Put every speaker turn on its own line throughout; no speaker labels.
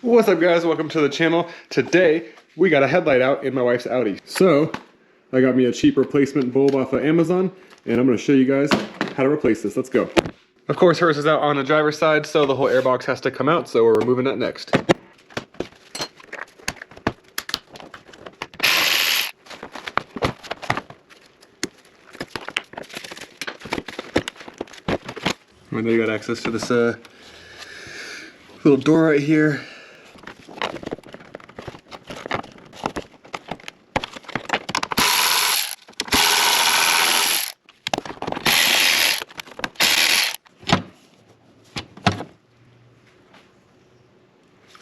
What's up guys, welcome to the channel. Today we got a headlight out in my wife's Audi. So I got me a cheap replacement bulb off of Amazon and I'm going to show you guys how to replace this. Let's go. Of course hers is out on the driver's side, so the whole airbox has to come out, so we're removing that next. I know you got access to this little door right here.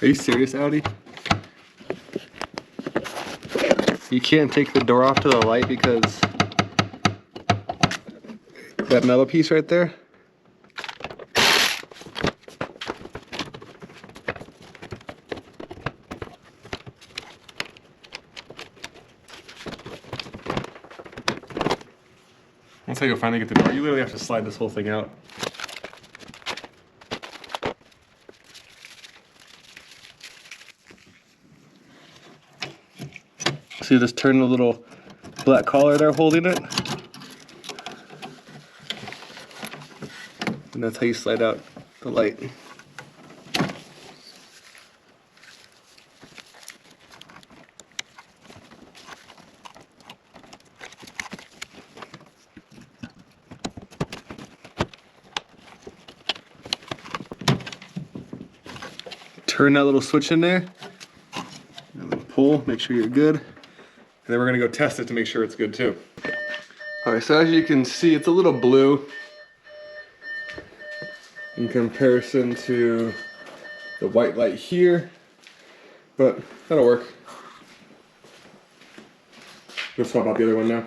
Are you serious, Audi? You can't take the door off to the light because that metal piece right there? That's how you'll finally get the door. You literally have to slide this whole thing out. See, just turn the little black collar there holding it. And that's how you slide out the light. Turn that little switch in there. And then pull, make sure you're good. And then we're gonna go test it to make sure it's good too. All right, so as you can see, it's a little blue in comparison to the white light here, but that'll work. We'll swap out the other one now.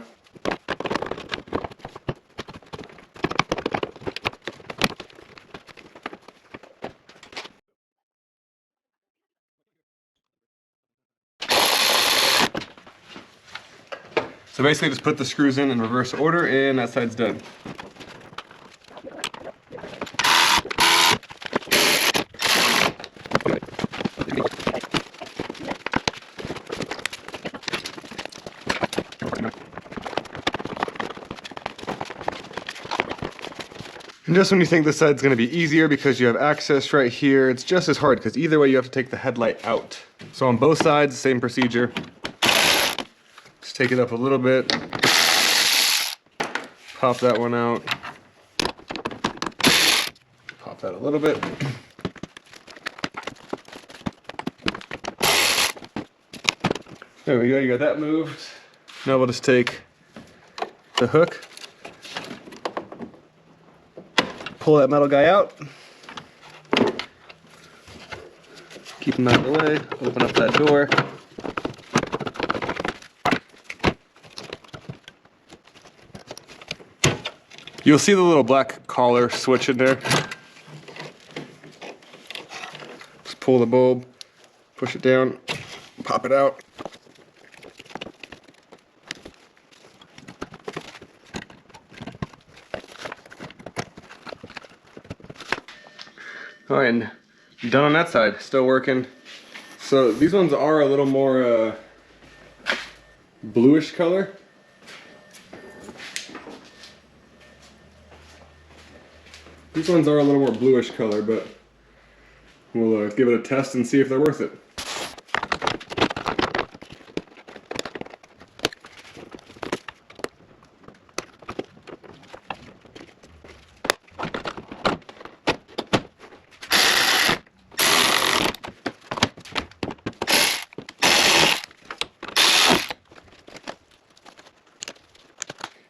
So basically just put the screws in reverse order and that side's done. And just when you think this side's gonna be easier because you have access right here, it's just as hard because either way you have to take the headlight out. So on both sides, same procedure. Just take it up a little bit, pop that one out, pop that a little bit. There we go, you got that moved. Now we'll just take the hook, pull that metal guy out, keep him out of the way, open up that door. You'll see the little black collar switch in there. Just pull the bulb, push it down, pop it out. All right, and done on that side, still working. So these ones are a little more bluish color. These ones are a little more bluish color, but we'll give it a test and see if they're worth it.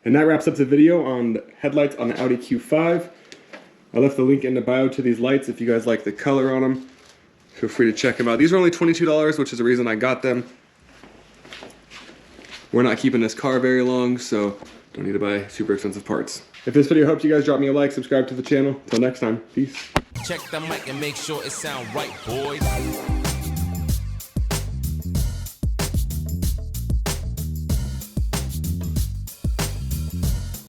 And that wraps up the video on the headlights on the Audi Q5. I left the link in the bio to these lights if you guys like the color on them. Feel free to check them out. These are only $22, which is the reason I got them. We're not keeping this car very long, so don't need to buy super expensive parts. If this video helped you guys, drop me a like, subscribe to the channel. Till next time, peace.
Check the mic and make sure it sound right, boys.